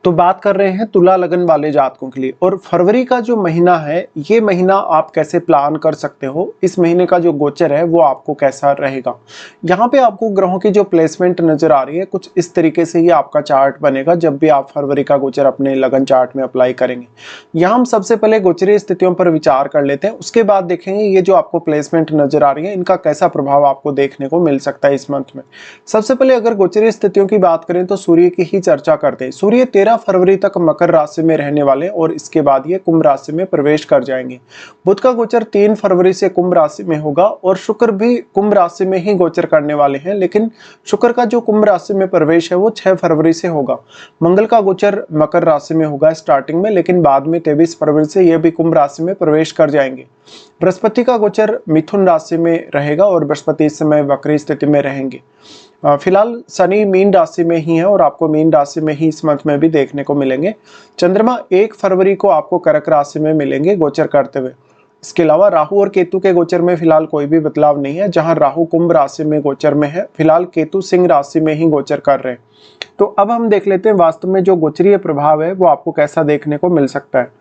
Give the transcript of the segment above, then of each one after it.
तो बात कर रहे हैं तुला लगन वाले जातकों के लिए। और फरवरी का जो महीना है, ये महीना आप कैसे प्लान कर सकते हो, इस महीने का जो गोचर है वो आपको कैसा रहेगा। यहाँ पे आपको ग्रहों की जो प्लेसमेंट नजर आ रही है, कुछ इस तरीके से ही आपका चार्ट बनेगा जब भी आप फरवरी का गोचर अपने लगन चार्ट में अप्लाई करेंगे। यहाँ हम सबसे पहले गोचरीय स्थितियों पर विचार कर लेते हैं, उसके बाद देखेंगे ये जो आपको प्लेसमेंट नजर आ रही है इनका कैसा प्रभाव आपको देखने को मिल सकता है इस मंथ में। सबसे पहले अगर गोचरीय स्थितियों की बात करें तो सूर्य की ही चर्चा करते हैं। सूर्य 13 फरवरी तक मकर राशि में रहने वाले और इसके बाद ये कुंभ राशि में प्रवेश कर जाएंगे। बुध का गोचर 3 फरवरी से कुंभ राशि में होगा और शुक्र भी कुंभ राशि में ही गोचर करने वाले हैं, लेकिन शुक्र का जो कुंभ राशि में प्रवेश है वो 6 फरवरी से होगा। मंगल का गोचर मकर राशि में होगा स्टार्टिंग में, लेकिन बाद में 23 फरवरी से ये भी कुंभ राशि में प्रवेश कर जाएंगे। बृहस्पति का गोचर मिथुन राशि में रहेगा और बृहस्पति इस समय वक्री स्थिति में रहेंगे। फिलहाल शनि मीन राशि में ही है और आपको मीन राशि में ही इस मंथ में भी देखने को मिलेंगे। चंद्रमा 1 फरवरी को आपको कर्क राशि में मिलेंगे गोचर करते हुए। इसके अलावा राहु और केतु के गोचर में फिलहाल कोई भी बदलाव नहीं है। जहां राहु कुंभ राशि में गोचर में है, फिलहाल केतु सिंह राशि में ही गोचर कर रहे हैं। तो अब हम देख लेते हैं वास्तव में जो गोचरीय प्रभाव है वो आपको कैसा देखने को मिल सकता है।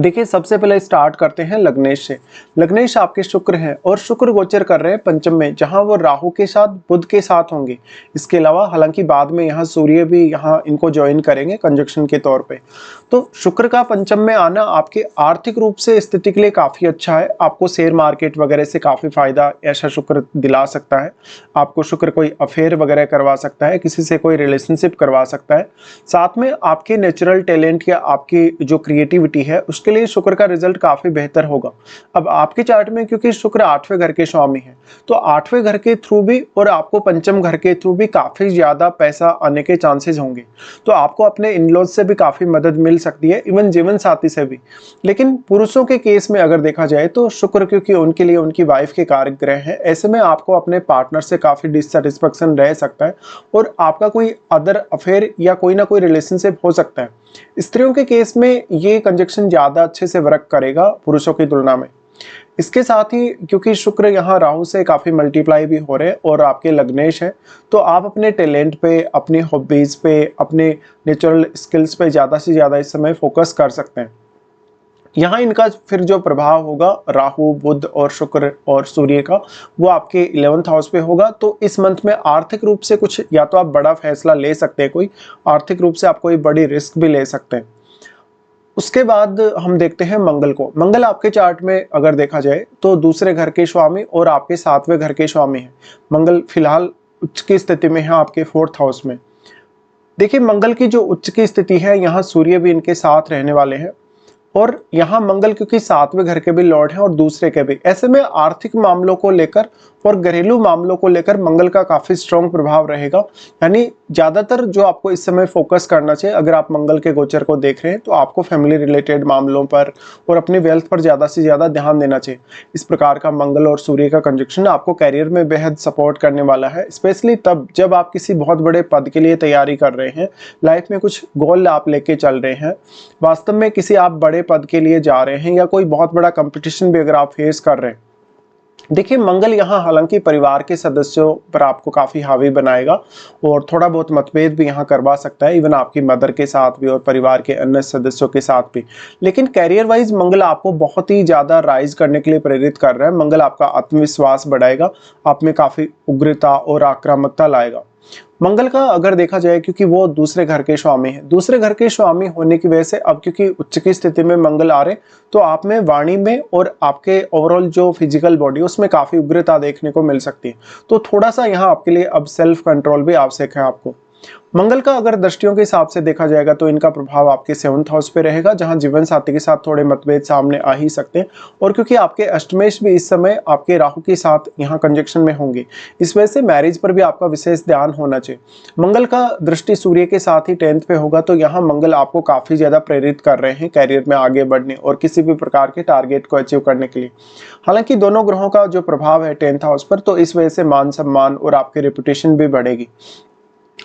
देखिए, सबसे पहले स्टार्ट करते हैं लग्नेश से। लग्नेश आपके शुक्र हैं और शुक्र गोचर कर रहे हैं पंचम में, जहां वो राहु के साथ बुध के साथ होंगे। इसके अलावा हालांकि बाद में यहाँ सूर्य भी यहाँ इनको ज्वाइन करेंगे कंजक्शन के तौर पे। तो शुक्र का पंचम में आना आपके आर्थिक रूप से स्थिति के लिए काफी अच्छा है। आपको शेयर मार्केट वगैरह से काफी फायदा ऐसा शुक्र दिला सकता है। आपको शुक्र कोई अफेयर वगैरह करवा सकता है, किसी से कोई रिलेशनशिप करवा सकता है। साथ में आपके नेचुरल टैलेंट या आपकी जो क्रिएटिविटी है उसके लिए शुक्र का रिजल्ट काफी बेहतर होगा। अब आपके चार्ट में क्योंकि शुक्र 8वें घर के स्वामी है, तो 8वें घर के थ्रू भी और आपको पंचम घर के थ्रू भी काफी ज्यादा पैसा आने के चांसेस होंगे। तो आपको अपने इन-लॉज से भी काफी मदद मिल सकती है, इवन जीवन साथी से भी। लेकिन पुरुषों के केस में अगर देखा जाए तो शुक्र क्योंकि उनके लिए उनकी वाइफ के कारक ग्रह है, ऐसे में आपको अपने पार्टनर से काफी डिससेटिस्फेक्शन रह सकता है और आपका कोई अदर अफेयर या कोई ना कोई रिलेशनशिप हो सकता है। स्त्रियों के केस में ये कंजक्शन ज्यादा अच्छे से वर्क करेगा पुरुषों की तुलना में। इसके साथ ही क्योंकि शुक्र यहाँ राहु से काफी मल्टीप्लाई भी हो रहे हैं और आपके लग्नेश है, तो आप अपने टैलेंट पे, अपनी हॉबीज पे, अपने नेचुरल स्किल्स पे ज्यादा से ज्यादा इस समय फोकस कर सकते हैं। यहाँ इनका फिर जो प्रभाव होगा राहु, बुध और शुक्र और सूर्य का, वो आपके 11th हाउस पे होगा। तो इस मंथ में आर्थिक रूप से कुछ या तो आप बड़ा फैसला ले सकते हैं, कोई आर्थिक रूप से आप कोई बड़ी रिस्क भी ले सकते हैं। उसके बाद हम देखते हैं मंगल को। मंगल आपके चार्ट में अगर देखा जाए तो दूसरे घर के स्वामी और आपके 7वें घर के स्वामी हैं। मंगल फिलहाल उच्च की स्थिति में है आपके 4th हाउस में। देखिए, मंगल की जो उच्च की स्थिति है, यहाँ सूर्य भी इनके साथ रहने वाले हैं और यहाँ मंगल क्योंकि 7वें घर के भी लॉर्ड हैं और दूसरे के भी, ऐसे में आर्थिक मामलों को लेकर और घरेलू मामलों को लेकर मंगल का काफी स्ट्रॉन्ग प्रभाव रहेगा। यानी ज्यादातर जो आपको इस समय फोकस करना चाहिए, अगर आप मंगल के गोचर को देख रहे हैं, तो आपको फैमिली रिलेटेड मामलों पर और अपनी वेल्थ पर ज्यादा से ज्यादा ध्यान देना चाहिए। इस प्रकार का मंगल और सूर्य का कंजक्शन आपको कैरियर में बेहद सपोर्ट करने वाला है, स्पेशली तब जब आप किसी बहुत बड़े पद के लिए तैयारी कर रहे हैं, लाइफ में कुछ गोल आप लेके चल रहे हैं, वास्तव में किसी आप बड़े पद के लिए जा रहे हैं या कोई बहुत बड़ा कंपटीशन भी अगर आप फेस कर रहे हैं। देखिए, मंगल यहाँ हालांकि परिवार के सदस्यों पर आपको काफी हावी बनाएगा और थोड़ा बहुत मतभेद भी यहाँ करवा सकता है, इवन आपकी मदर के साथ भी और परिवार के अन्य सदस्यों के साथ भी। लेकिन कैरियर वाइज मंगल आपको बहुत ही ज्यादा राइज करने के लिए प्रेरित कर रहा है। मंगल आपका आत्मविश्वास बढ़ाएगा, आप में काफी उग्रता और आक्रामकता लाएगा। मंगल का अगर देखा जाए, क्योंकि वो दूसरे घर के स्वामी है, दूसरे घर के स्वामी होने की वजह से अब क्योंकि उच्च की स्थिति में मंगल आ रहे, तो आप में वाणी में और आपके ओवरऑल जो फिजिकल बॉडी उसमें काफी उग्रता देखने को मिल सकती है। तो थोड़ा सा यहाँ आपके लिए अब सेल्फ कंट्रोल भी आवश्यक है आपको। मंगल का अगर दृष्टियों के हिसाब से देखा जाएगा तो इनका प्रभाव आपके 7th हाउस पे रहेगा, जहां जीवन साथी के साथ थोड़े मतभेद सामने आ ही सकते हैं। और क्योंकि आपके अष्टमेश भी इस समय आपके राहु के साथ यहाँ कंजक्शन में होंगे, इस वजह से मैरिज पर भी आपका विशेष ध्यान होना चाहिए। मंगल का दृष्टि सूर्य के साथ ही 10th पे होगा, तो यहाँ मंगल आपको काफी ज्यादा प्रेरित कर रहे हैं कैरियर में आगे बढ़ने और किसी भी प्रकार के टारगेट को अचीव करने के लिए। हालांकि दोनों ग्रहों का जो प्रभाव है 10th हाउस पर, तो इस वजह से मान सम्मान और आपकी रेपुटेशन भी बढ़ेगी।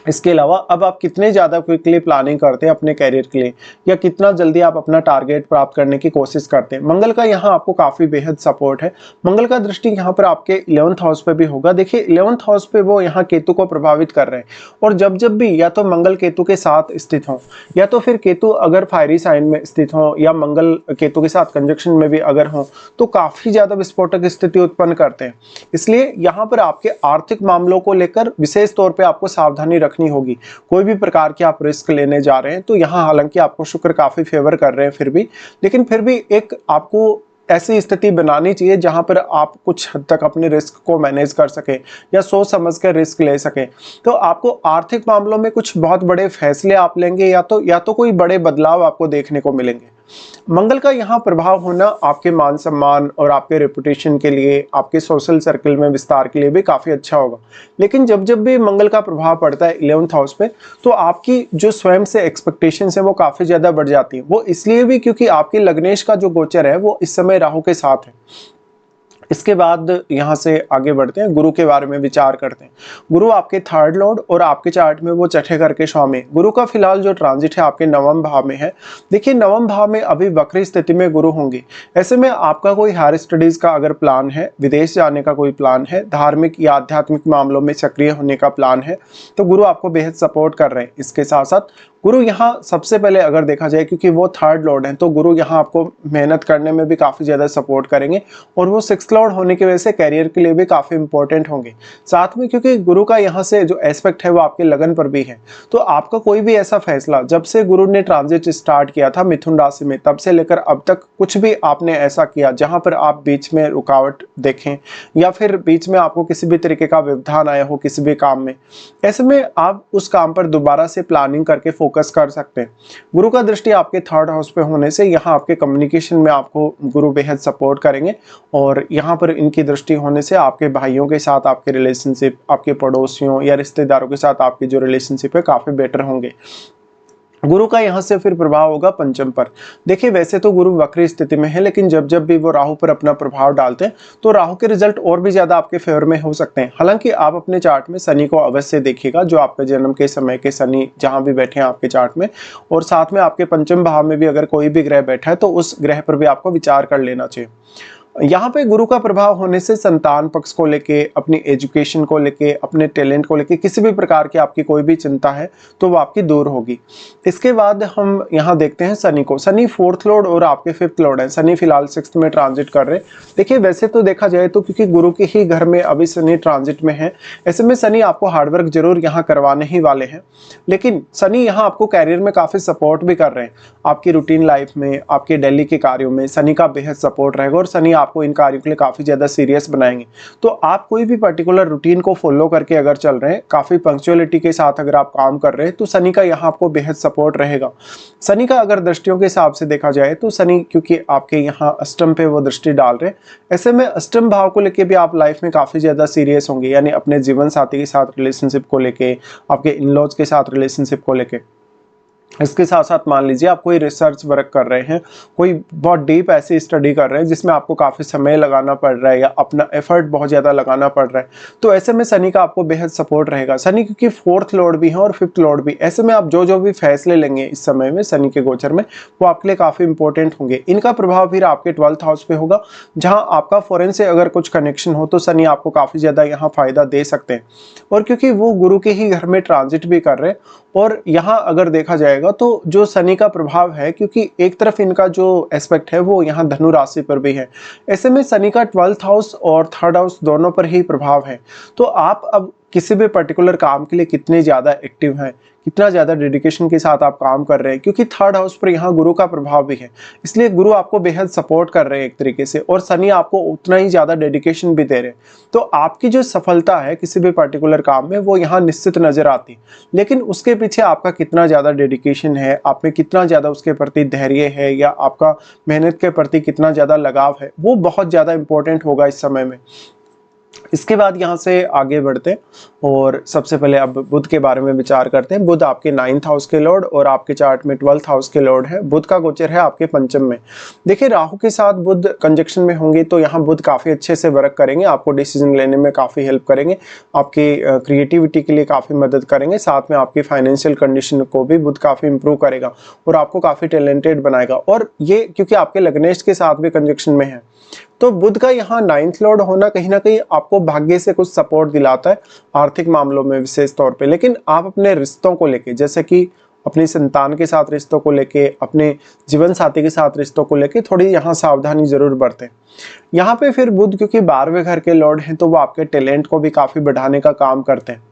इसके अलावा अब आप कितने ज़्यादा क्विकली प्लानिंग करते हैं अपने करियर के लिए, या कितना जल्दी आप अपना टारगेट प्राप्त करने की कोशिश करते हैं। मंगल का यहाँ आपको काफ़ी बेहद सपोर्ट है। मंगल का दृष्टि यहाँ पर आपके 11th हाउस पे भी होगा। देखिए 11th हाउस पे वो यहाँ केतु को प्रभावित कर रहे हैं, और जब जब भी या तो मंगल केतु के साथ स्थित हो, या तो फिर केतु अगर फायरी साइन में स्थित हो, या मंगल केतु के साथ कंजक्शन में भी अगर हो, तो काफ़ी ज़्यादा विस्फोटक स्थिति उत्पन्न करते हैं। इसलिए यहाँ पर आपके आर्थिक मामलों को लेकर विशेष तौर पर आपको सावधानी रखनी होगी। कोई भी प्रकार के आप रिस्क लेने जा रहे हैं तो यहाँ हालांकि आपको शुक्र काफी फेवर कर रहे हैं फिर भी, लेकिन फिर भी एक आपको ऐसी स्थिति बनानी चाहिए जहां पर आप कुछ हद तक अपने रिस्क को मैनेज कर सके या सोच समझ कर रिस्क ले सके। तो आपको आर्थिक मामलों में कुछ बहुत बड़े फैसले आप लेंगे, या तो कोई बड़े बदलाव आपको देखने को मिलेंगे। मंगल का यहाँ प्रभाव होना आपके मान सम्मान और आपके रेपुटेशन के लिए, आपके सोशल सर्कल में विस्तार के लिए भी काफी अच्छा होगा। लेकिन जब जब भी मंगल का प्रभाव पड़ता है 11th हाउस पे, तो आपकी जो स्वयं से एक्सपेक्टेशंस है वो काफी ज्यादा बढ़ जाती है। वो इसलिए भी क्योंकि आपके लग्नेश का जो गोचर है वो इस समय राहु के साथ है। इसके बाद यहाँ से आगे बढ़ते हैं, गुरु के बारे में विचार करते हैं। गुरु आपके 3rd लॉर्ड और आपके चार्ट में वो छठे घर के स्वामी। गुरु का फिलहाल जो ट्रांजिट है आपके 9वें भाव में है। देखिए 9वें भाव में अभी वक्री स्थिति में गुरु होंगे। ऐसे में आपका कोई हायर स्टडीज का अगर प्लान है, विदेश जाने का कोई प्लान है, धार्मिक या आध्यात्मिक मामलों में सक्रिय होने का प्लान है, तो गुरु आपको बेहद सपोर्ट कर रहे हैं। इसके साथ साथ गुरु यहाँ सबसे पहले अगर देखा जाए, क्योंकि वो 3rd लॉर्ड हैं, तो गुरु यहाँ आपको मेहनत करने में भी काफी ज्यादा सपोर्ट करेंगे, और वो 6th लॉर्ड होने की वजह से कैरियर के लिए भी काफी इंपॉर्टेंट होंगे। साथ में क्योंकि गुरु का यहाँ से जो एस्पेक्ट है वो आपके लगन पर भी है, तो आपका कोई भी ऐसा फैसला, जब से गुरु ने ट्रांजिट स्टार्ट किया था मिथुन राशि में, तब से लेकर अब तक कुछ भी आपने ऐसा किया जहां पर आप बीच में रुकावट देखें, या फिर बीच में आपको किसी भी तरीके का व्यवधान आया हो किसी भी काम में, ऐसे में आप उस काम पर दोबारा से प्लानिंग करके फोकस कर सकते हैं। गुरु का दृष्टि आपके 3rd हाउस पे होने से यहाँ आपके कम्युनिकेशन में आपको गुरु बेहद सपोर्ट करेंगे, और यहाँ पर इनकी दृष्टि होने से आपके भाइयों के साथ आपके रिलेशनशिप, आपके पड़ोसियों या रिश्तेदारों के साथ आपके जो रिलेशनशिप है काफी बेटर होंगे। गुरु का यहाँ से फिर प्रभाव होगा पंचम पर। देखिए वैसे तो गुरु वक्री स्थिति में है, लेकिन जब जब भी वो राहु पर अपना प्रभाव डालते हैं तो राहु के रिजल्ट और भी ज्यादा आपके फेवर में हो सकते हैं। हालांकि आप अपने चार्ट में शनि को अवश्य देखिएगा, जो आपके जन्म के समय के शनि जहां भी बैठे हैं आपके चार्ट में, और साथ में आपके पंचम भाव में भी अगर कोई भी ग्रह बैठा है तो उस ग्रह पर भी आपको विचार कर लेना चाहिए। यहाँ पे गुरु का प्रभाव होने से संतान पक्ष को लेके, अपनी एजुकेशन को लेके, अपने टैलेंट को लेके किसी भी प्रकार की आपकी कोई भी चिंता है तो वो आपकी दूर होगी। इसके बाद हम यहाँ देखते हैं शनि को। शनि 4th लॉर्ड और आपके 5th लॉर्ड है। शनि फिलहाल 6th में ट्रांजिट कर रहे हैं। देखिए वैसे तो देखा जाए तो क्योंकि गुरु के ही घर में अभी शनि ट्रांजिट में है, ऐसे में शनि आपको हार्डवर्क जरूर यहाँ करवाने ही वाले हैं, लेकिन शनि यहाँ आपको कैरियर में काफी सपोर्ट भी कर रहे हैं। आपकी रूटीन लाइफ में, आपके डेली के कार्यों में शनि का बेहद सपोर्ट रहेगा, और शनि आपको इन कार्यों के लिए काफी ज्यादा सीरियस बनाएंगे। तो आप कोई भी पर्टिकुलर रूटीन को फॉलो करके अगर चल रहे हैं, काफी पंक्चुअलिटी के साथ अगर आप काम कर रहे हैं, तो शनि का यहाँ आपको बेहद सपोर्ट रहेगा। शनि का अगर दृष्टियों के हिसाब से देखा जाए तो शनि क्योंकि आपके यहाँ अष्टम पे वो दृष्टि डाल रहे हैं, ऐसे में अष्टम भाव को लेके भी आप लाइफ में काफी ज्यादा सीरियस होंगे, यानी अपने जीवन साथी के साथ रिलेशनशिप को लेके, आपके इन लॉज के साथ रिलेशनशिप को लेके। इसके साथ साथ मान लीजिए आप कोई रिसर्च वर्क कर रहे हैं, कोई बहुत डीप ऐसी स्टडी कर रहे हैं जिसमें आपको काफ़ी समय लगाना पड़ रहा है या अपना एफर्ट बहुत ज़्यादा लगाना पड़ रहा है, तो ऐसे में शनि का आपको बेहद सपोर्ट रहेगा। शनि क्योंकि 4th लॉर्ड भी है और 5th लॉर्ड भी, ऐसे में आप जो भी फैसले लेंगे इस समय में शनि के गोचर में, वो आपके लिए काफ़ी इंपॉर्टेंट होंगे। इनका प्रभाव फिर आपके 12th हाउस पे होगा, जहाँ आपका फॉरेन से अगर कुछ कनेक्शन हो तो शनि आपको काफ़ी ज़्यादा यहाँ फायदा दे सकते हैं। और क्योंकि वो गुरु के ही घर में ट्रांजिट भी कर रहे हैं, और यहाँ अगर देखा जाएगा तो जो शनि का प्रभाव है, क्योंकि एक तरफ इनका जो एस्पेक्ट है वो यहाँ धनु राशि पर भी है, ऐसे में शनि का 12th हाउस और 3rd हाउस दोनों पर ही प्रभाव है। तो आप अब किसी भी पर्टिकुलर काम के लिए कितने ज्यादा एक्टिव हैं, कितना ज्यादा डेडिकेशन के साथ आप काम कर रहे हैं, क्योंकि 3rd हाउस पर यहाँ गुरु का प्रभाव भी है, इसलिए गुरु आपको बेहद सपोर्ट कर रहे हैं एक तरीके से, और शनि आपको उतना ही ज्यादा डेडिकेशन भी दे रहे हैं। तो आपकी जो सफलता है किसी भी पर्टिकुलर काम में वो यहाँ निश्चित नजर आती, लेकिन उसके पीछे आपका कितना ज्यादा डेडिकेशन है, आप में कितना ज्यादा उसके प्रति धैर्य है, या आपका मेहनत के प्रति कितना ज्यादा लगाव है, वो बहुत ज्यादा इंपॉर्टेंट होगा इस समय में। इसके बाद यहाँ से आगे बढ़ते हैं और सबसे पहले अब बुध के बारे में विचार करते हैं। बुध आपके 9th हाउस के लॉर्ड और आपके चार्ट में 12th हाउस के लॉर्ड है। बुध का गोचर है आपके पंचम में। देखिए राहु के साथ बुध कंजक्शन में होंगे तो यहाँ बुध काफ़ी अच्छे से वर्क करेंगे, आपको डिसीजन लेने में काफ़ी हेल्प करेंगे, आपकी क्रिएटिविटी के लिए काफ़ी मदद करेंगे, साथ में आपकी फाइनेंशियल कंडीशन को भी बुध काफ़ी इंप्रूव करेगा और आपको काफ़ी टैलेंटेड बनाएगा। और ये क्योंकि आपके लग्नेश के साथ भी कंजक्शन में है तो बुध का यहाँ 9th लॉर्ड होना कहीं ना कहीं आपको भाग्य से कुछ सपोर्ट दिलाता है आर्थिक मामलों में विशेष तौर पे। लेकिन आप अपने रिश्तों को लेके, जैसे कि अपनी संतान के साथ रिश्तों को लेके, अपने जीवन साथी के साथ रिश्तों को लेके थोड़ी यहाँ सावधानी जरूर बरतें। यहाँ पे फिर बुध क्योंकि 12वें घर के लॉर्ड हैं तो वो आपके टैलेंट को भी काफी बढ़ाने का काम करते हैं।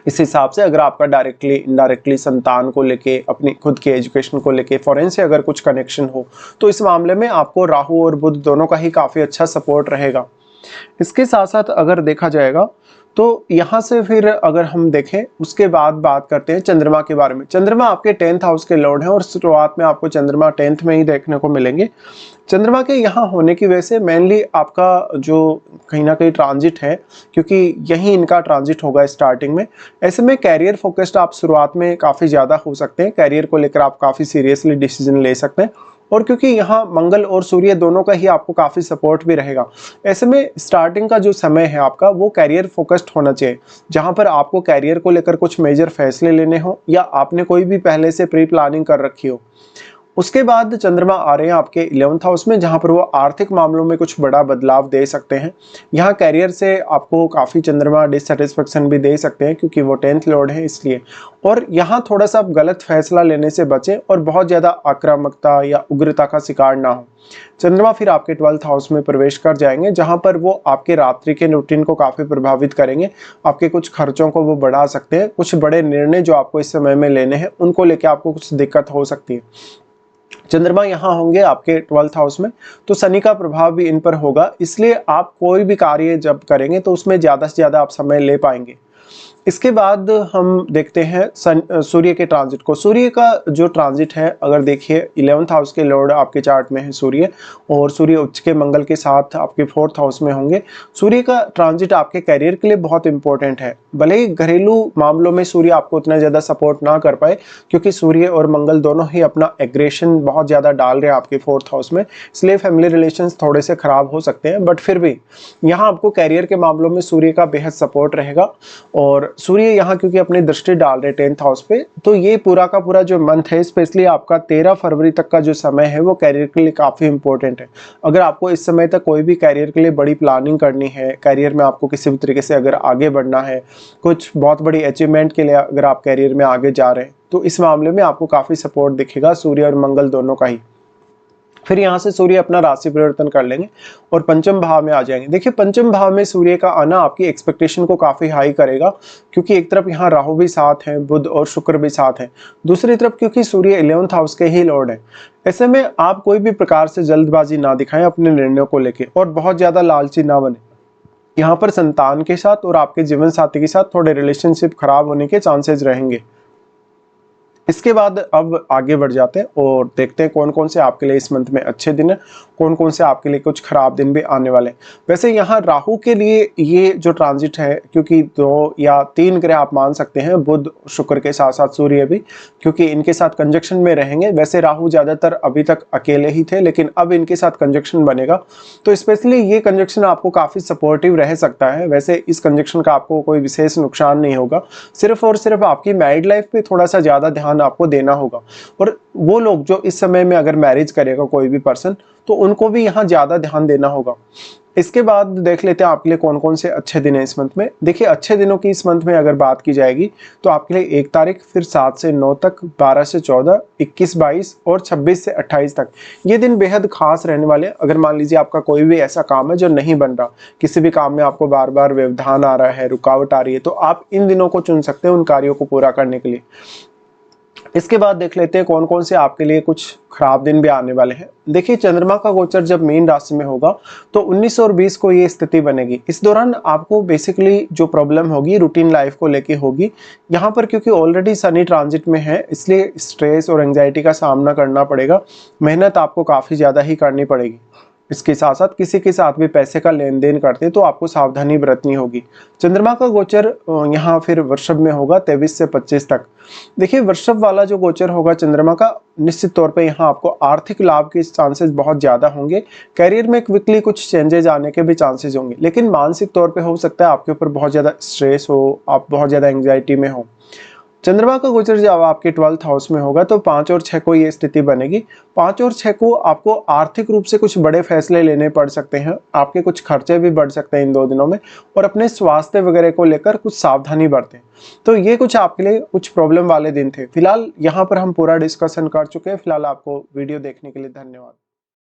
इस हिसाब से अगर आपका डायरेक्टली इनडायरेक्टली संतान को लेके, अपनी खुद के एजुकेशन को लेके, फॉरेन से अगर कुछ कनेक्शन हो तो इस मामले में आपको राहु और बुध दोनों का ही काफी अच्छा सपोर्ट रहेगा। इसके साथ साथ अगर देखा जाएगा तो यहाँ से फिर अगर हम देखें उसके बाद बात करते हैं चंद्रमा के बारे में। चंद्रमा आपके 10th हाउस के लॉर्ड हैं और शुरुआत में आपको चंद्रमा 10th में ही देखने को मिलेंगे। चंद्रमा के यहाँ होने की वजह से मेनली आपका जो कहीं ना कहीं ट्रांजिट है, क्योंकि यही इनका ट्रांजिट होगा स्टार्टिंग में, ऐसे में कैरियर फोकस्ड आप शुरुआत में काफ़ी ज़्यादा हो सकते हैं। कैरियर को लेकर आप काफ़ी सीरियसली डिसीजन ले सकते हैं और क्योंकि यहाँ मंगल और सूर्य दोनों का ही आपको काफ़ी सपोर्ट भी रहेगा, ऐसे में स्टार्टिंग का जो समय है आपका वो कैरियर फोकस्ड होना चाहिए, जहाँ पर आपको कैरियर को लेकर कुछ मेजर फैसले लेने हो या आपने कोई भी पहले से प्री प्लानिंग कर रखी हो। उसके बाद चंद्रमा आ रहे हैं आपके 11th हाउस में, जहां पर वो आर्थिक मामलों में कुछ बड़ा बदलाव दे सकते हैं। यहाँ कैरियर से आपको काफ़ी चंद्रमा डिससेटिस्फेक्शन भी दे सकते हैं क्योंकि वो 10th लॉर्ड है इसलिए। और यहाँ थोड़ा सा आप गलत फैसला लेने से बचें और बहुत ज़्यादा आक्रामकता या उग्रता का शिकार ना हो। चंद्रमा फिर आपके 12th हाउस में प्रवेश कर जाएंगे, जहां पर वो आपके रात्रि के रूटीन को काफ़ी प्रभावित करेंगे, आपके कुछ खर्चों को वो बढ़ा सकते हैं, कुछ बड़े निर्णय जो आपको इस समय में लेने हैं उनको लेकर आपको कुछ दिक्कत हो सकती है। चंद्रमा यहाँ होंगे आपके 12th हाउस में तो शनि का प्रभाव भी इन पर होगा, इसलिए आप कोई भी कार्य जब करेंगे तो उसमें ज़्यादा से ज़्यादा आप समय ले पाएंगे। इसके बाद हम देखते हैं सूर्य के ट्रांजिट को। सूर्य का जो ट्रांजिट है अगर देखिए 11th हाउस के लॉर्ड आपके चार्ट में है सूर्य, और सूर्य उच्च के मंगल के साथ आपके 4th हाउस में होंगे। सूर्य का ट्रांजिट आपके कैरियर के लिए बहुत इंपॉर्टेंट है। भले ही घरेलू मामलों में सूर्य आपको उतना ज़्यादा सपोर्ट ना कर पाए क्योंकि सूर्य और मंगल दोनों ही अपना एग्रेशन बहुत ज़्यादा डाल रहे हैं आपके 4th हाउस में, इसलिए फैमिली रिलेशंस थोड़े से खराब हो सकते हैं, बट फिर भी यहाँ आपको कैरियर के मामलों में सूर्य का बेहद सपोर्ट रहेगा। और सूर्य यहाँ क्योंकि अपनी दृष्टि डाल रहे 10th हाउस पे, तो ये पूरा का पूरा जो मंथ है, स्पेशली आपका 13 फरवरी तक का जो समय है वो कैरियर के लिए काफ़ी इंपॉर्टेंट है। अगर आपको इस समय तक कोई भी कैरियर के लिए बड़ी प्लानिंग करनी है, कैरियर में आपको किसी भी तरीके से अगर आगे बढ़ना है, कुछ बहुत बड़ी अचीवमेंट के लिए अगर आप कैरियर में आगे जा रहे हैं, तो इस मामले में आपको काफ़ी सपोर्ट दिखेगा सूर्य और मंगल दोनों का ही। फिर यहाँ से सूर्य अपना राशि परिवर्तन कर लेंगे और पंचम भाव में आ जाएंगे। देखिए पंचम भाव में सूर्य का आना आपकी एक्सपेक्टेशन को काफ़ी हाई करेगा, क्योंकि एक तरफ यहाँ राहु भी साथ हैं, बुध और शुक्र भी साथ हैं, दूसरी तरफ क्योंकि सूर्य 11th हाउस के ही लॉर्ड है। ऐसे में आप कोई भी प्रकार से जल्दबाजी ना दिखाएं अपने निर्णयों को लेकर और बहुत ज़्यादा लालची ना बने। यहाँ पर संतान के साथ और आपके जीवन साथी के साथ थोड़े रिलेशनशिप खराब होने के चांसेस रहेंगे। इसके बाद अब आगे बढ़ जाते हैं और देखते हैं कौन कौन से आपके लिए इस मंथ में अच्छे दिन है, कौन कौन से आपके लिए कुछ खराब दिन भी आने वाले हैं। वैसे यहाँ राहु के लिए ये जो ट्रांजिट है, क्योंकि 2 या 3 ग्रह आप मान सकते हैं, बुध शुक्र के साथ साथ सूर्य भी, क्योंकि इनके साथ कंजक्शन में रहेंगे। वैसे राहु ज़्यादातर अभी तक अकेले ही थे, लेकिन अब इनके साथ कंजक्शन बनेगा, तो स्पेशली ये कंजक्शन आपको काफ़ी सपोर्टिव रह सकता है। वैसे इस कंजक्शन का आपको कोई विशेष नुकसान नहीं होगा, सिर्फ और सिर्फ आपकी मैरिड लाइफ पे थोड़ा सा ज़्यादा ध्यान आपको देना होगा। और वो लोग जो इस समय में अगर मैरिज करेगा कोई भी पर्सन, तो उनको भी यहाँ ज्यादा ध्यान देना होगा। इसके बाद देख लेते हैं आपके लिए कौन कौन से अच्छे दिन है इस मंथ में। देखिए अच्छे दिनों की इस मंथ में अगर बात की जाएगी तो आपके लिए 1 तारीख, फिर 7 से 9 तक, 12 से 14, 21, 22 और 26 से 28 तक, ये दिन बेहद खास रहने वाले हैं। अगर मान लीजिए आपका कोई भी ऐसा काम है जो नहीं बन रहा, किसी भी काम में आपको बार बार व्यवधान आ रहा है, रुकावट आ रही है, तो आप इन दिनों को चुन सकते हैं उन कार्यों को पूरा करने के लिए। इसके बाद देख लेते हैं कौन कौन से आपके लिए कुछ खराब दिन भी आने वाले हैं। देखिए चंद्रमा का गोचर जब मीन राशि में होगा तो 19 और 20 को ये स्थिति बनेगी। इस दौरान आपको बेसिकली जो प्रॉब्लम होगी रूटीन लाइफ को लेके होगी। यहाँ पर क्योंकि ऑलरेडी शनि ट्रांजिट में है, इसलिए स्ट्रेस और एंजाइटी का सामना करना पड़ेगा, मेहनत आपको काफ़ी ज़्यादा ही करनी पड़ेगी। इसके साथ साथ किसी के साथ भी पैसे का लेन देन करते हैं तो आपको सावधानी बरतनी होगी। चंद्रमा का गोचर यहाँ फिर वृषभ में होगा 23 से 25 तक। देखिए वृषभ वाला जो गोचर होगा चंद्रमा का, निश्चित तौर पे यहाँ आपको आर्थिक लाभ के चांसेस बहुत ज्यादा होंगे। कैरियर में क्विकली कुछ चेंजेस आने के भी चांसेस होंगे, लेकिन मानसिक तौर पे हो सकता है आपके ऊपर बहुत ज्यादा स्ट्रेस हो, आप बहुत ज्यादा एंग्जाइटी में हो। चंद्रमा का गोचर जब आपके 12th हाउस में होगा तो 5 और 6 को ये स्थिति बनेगी। 5 और 6 को आपको आर्थिक रूप से कुछ बड़े फैसले लेने पड़ सकते हैं, आपके कुछ खर्चे भी बढ़ सकते हैं इन 2 दिनों में, और अपने स्वास्थ्य वगैरह को लेकर कुछ सावधानी बरतें। तो ये कुछ आपके लिए कुछ प्रॉब्लम वाले दिन थे। फिलहाल यहाँ पर हम पूरा डिस्कशन कर चुके हैं। फिलहाल आपको वीडियो देखने के लिए धन्यवाद।